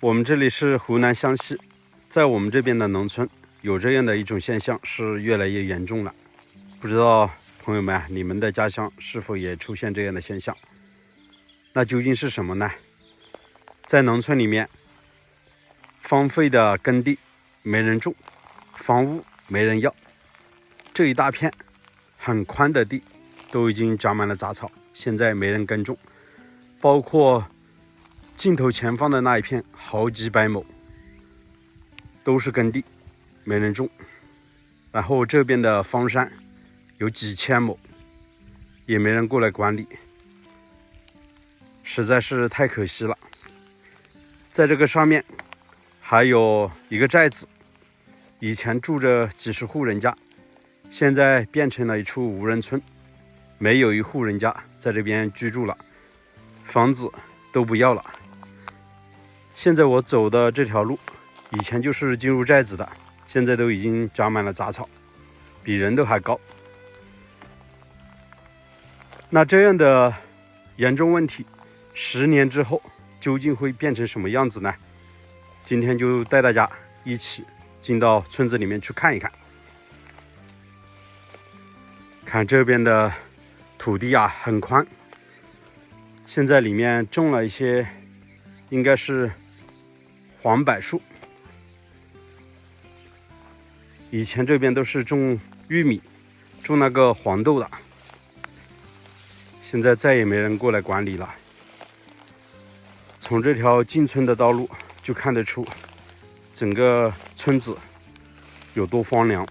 我们这里是湖南湘西，在我们这边的农村有这样的一种现象是越来越严重了。不知道朋友们啊，你们的家乡是否也出现这样的现象？那究竟是什么呢？在农村里面，荒废的耕地没人种，房屋没人要，这一大片很宽的地都已经长满了杂草，现在没人耕种，包括镜头前方的那一片好几百亩都是耕地，没人种。然后这边的荒山有几千亩，也没人过来管理，实在是太可惜了。在这个上面还有一个寨子，以前住着几十户人家，现在变成了一处无人村，没有一户人家在这边居住了，房子都不要了。现在我走的这条路以前就是进入寨子的，现在都已经长满了杂草，比人都还高。那这样的严重问题10年之后究竟会变成什么样子呢？今天就带大家一起进到村子里面去看一看。看这边的土地啊，很宽，现在里面种了一些应该是黄柏树，以前这边都是种玉米，种那个黄豆的，现在再也没人过来管理了。从这条进村的道路就看得出整个村子有多荒凉。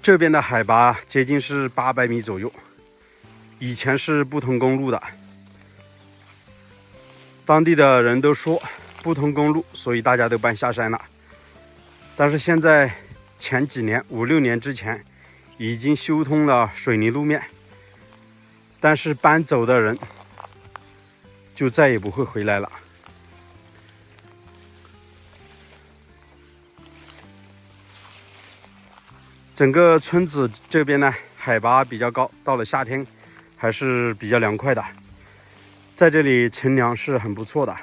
这边的海拔接近是800米左右，以前是不通公路的，当地的人都说不通公路，所以大家都搬下山了。但是现在前几年5、6年之前已经修通了水泥路面，但是搬走的人就再也不会回来了。整个村子这边呢，海拔比较高，到了夏天还是比较凉快的，在这里乘凉是很不错的。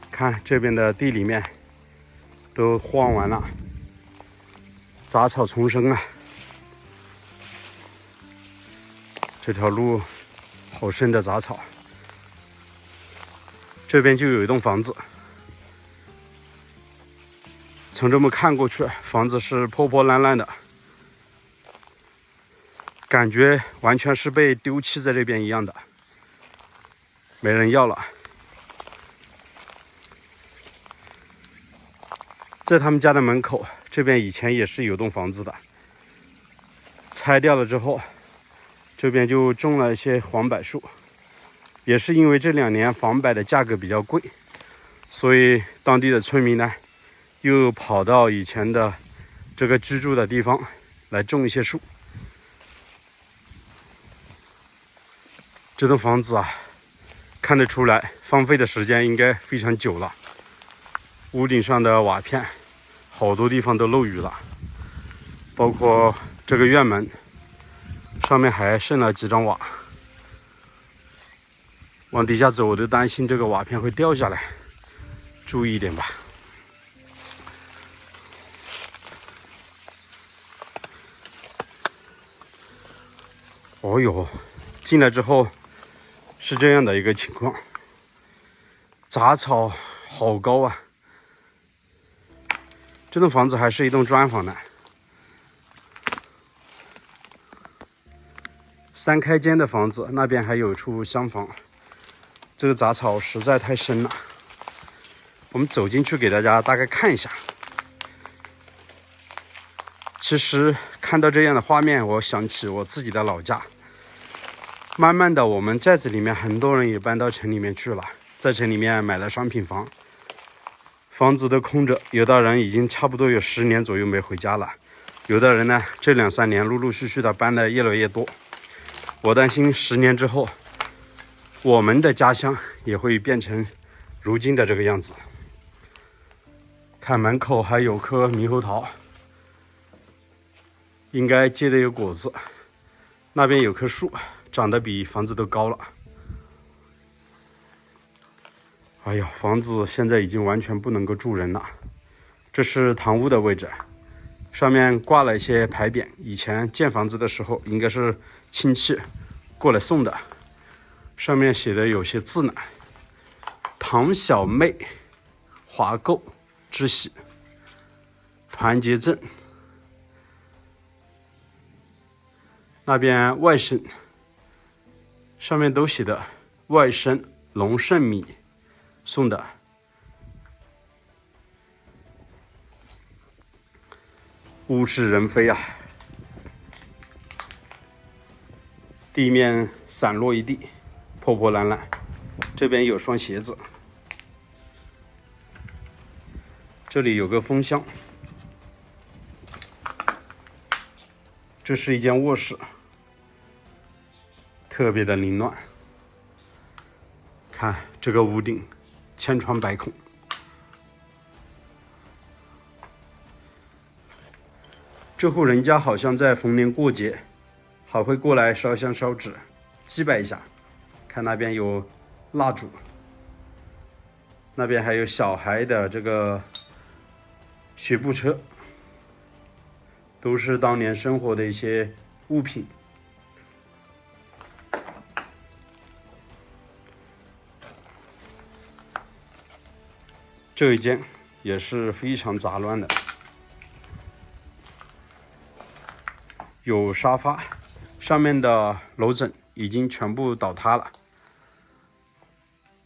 看这边的地里面都荒完了，杂草丛生啊。这条路好深的杂草，这边就有一栋房子，从这么看过去，房子是破破烂烂的，感觉完全是被丢弃在这边一样的，没人要了。在他们家的门口这边以前也是有栋房子的，拆掉了之后，这边就种了一些黄柏树，也是因为这2年黄柏的价格比较贵，所以当地的村民呢又跑到以前的这个居住的地方来种一些树。这栋房子啊，看得出来荒废的时间应该非常久了，屋顶上的瓦片好多地方都漏雨了，包括这个院门上面还剩了几张瓦，往底下走我都担心这个瓦片会掉下来，注意一点吧。哦哟，进来之后是这样的一个情况，杂草好高啊。这栋房子还是一栋砖房呢，3开间的房子，那边还有处厢房。这个杂草实在太深了，我们走进去给大家大概看一下。其实看到这样的画面，我想起我自己的老家。慢慢的，我们寨子里面很多人也搬到城里面去了，在城里面买了商品房，房子都空着，有的人已经差不多有10年左右没回家了，有的人呢这2、3年陆陆续续的搬的越来越多。我担心10年之后，我们的家乡也会变成如今的这个样子。看门口还有棵猕猴桃，应该结的有果子。那边有棵树，长得比房子都高了。哎呀，房子现在已经完全不能够住人了。这是堂屋的位置，上面挂了一些牌匾，以前建房子的时候应该是亲戚过来送的，上面写的有些字呢。堂小妹华购之喜，团结镇。那边外甥上面都写的外甥龙胜米送的。物是人非啊，地面散落一地，破破烂烂。这边有双鞋子，这里有个风箱，这是一间卧室，特别的凌乱。看这个屋顶，千疮百孔。这户人家好像在逢年过节还会过来烧香烧纸祭拜一下。看那边有蜡烛，那边还有小孩的这个学步车，都是当年生活的一些物品。这一间也是非常杂乱的，有沙发，上面的楼枕已经全部倒塌了。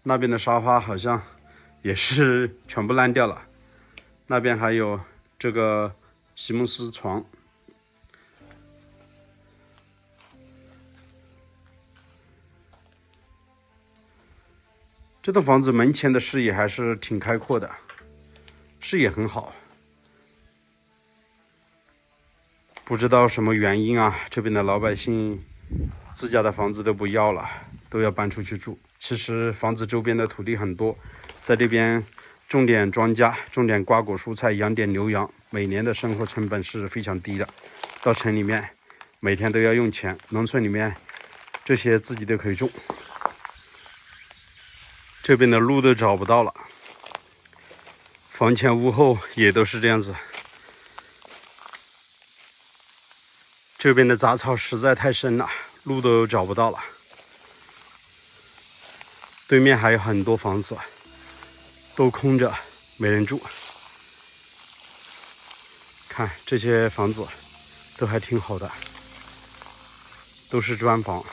那边的沙发好像也是全部烂掉了。那边还有这个席梦思床，这栋房子门前的视野还是挺开阔的，视野很好。不知道什么原因啊，这边的老百姓自家的房子都不要了，都要搬出去住。其实房子周边的土地很多，在这边种点庄稼，种点瓜果蔬菜，养点牛羊，每年的生活成本是非常低的。到城里面每天都要用钱，农村里面这些自己都可以种。这边的路都找不到了，房前屋后也都是这样子。这边的杂草实在太深了，路都找不到了。对面还有很多房子，都空着，没人住。看这些房子都还挺好的，都是砖房，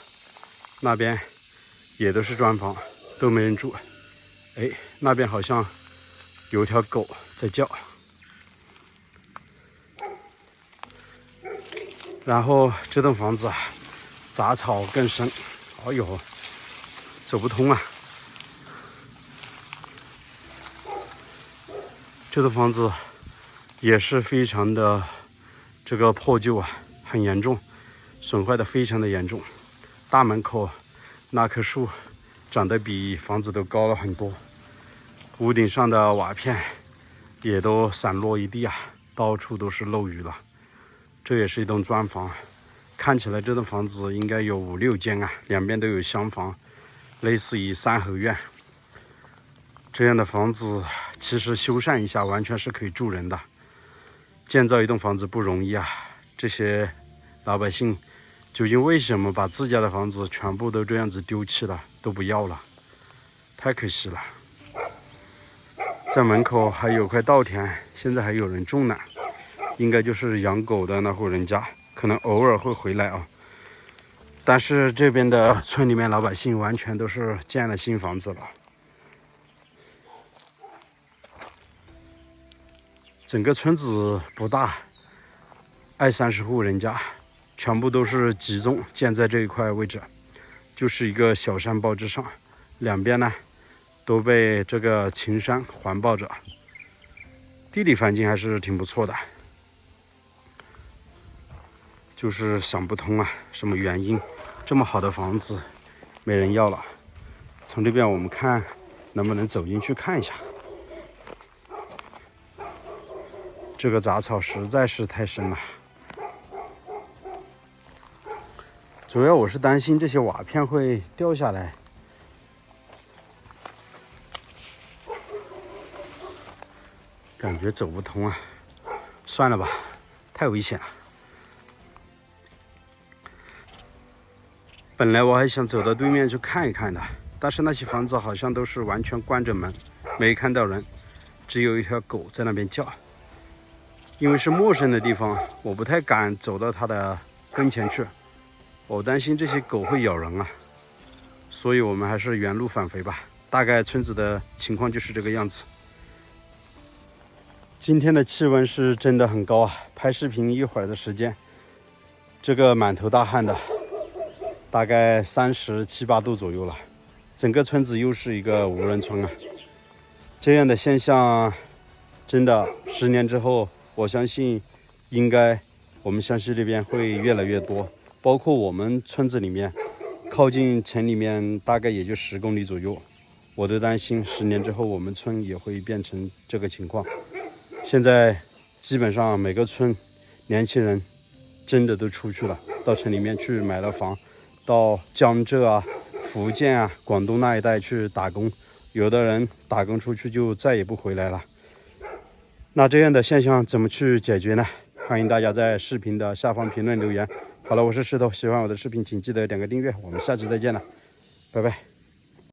那边也都是砖房，都没人住。哎，那边好像有条狗在叫。然后这栋房子杂草更深，哎呦，走不通啊！这栋房子也是非常的这个破旧啊，很严重，损坏的非常的严重。大门口那棵树长得比房子都高了很多，屋顶上的瓦片也都散落一地啊，到处都是漏雨了。这也是一栋砖房，看起来这栋房子应该有5、6间啊，两边都有厢房，类似于三合院。这样的房子其实修缮一下完全是可以住人的。建造一栋房子不容易啊，这些老百姓究竟为什么把自家的房子全部都这样子丢弃了，都不要了，太可惜了。在门口还有块稻田，现在还有人种呢，应该就是养狗的那户人家，可能偶尔会回来啊。但是这边的村里面老百姓完全都是建了新房子了。整个村子不大，20-30户人家，全部都是集中建在这一块位置，就是一个小山包之上，两边呢都被这个青山环抱着，地理环境还是挺不错的。就是想不通啊，什么原因这么好的房子没人要了。从这边我们看能不能走进去看一下。这个杂草实在是太深了，主要我是担心这些瓦片会掉下来。感觉走不通啊，算了吧，太危险了。本来我还想走到对面去看一看的，但是那些房子好像都是完全关着门，没看到人，只有一条狗在那边叫。因为是陌生的地方，我不太敢走到它的跟前去，我担心这些狗会咬人啊，所以我们还是原路返回吧。大概村子的情况就是这个样子。今天的气温是真的很高啊，拍视频一会儿的时间，这个满头大汗的，大概37、8度左右了。整个村子又是一个无人村啊，这样的现象真的10年之后，我相信应该我们湘西这边会越来越多，包括我们村子里面靠近城里面大概也就10公里左右，我都担心10年之后我们村也会变成这个情况。现在基本上每个村年轻人真的都出去了，到城里面去买了房，到江浙啊、福建啊、广东那一带去打工，有的人打工出去就再也不回来了。那这样的现象怎么去解决呢？欢迎大家在视频的下方评论留言。好了，我是石头，喜欢我的视频请记得点个订阅，我们下期再见了，拜拜。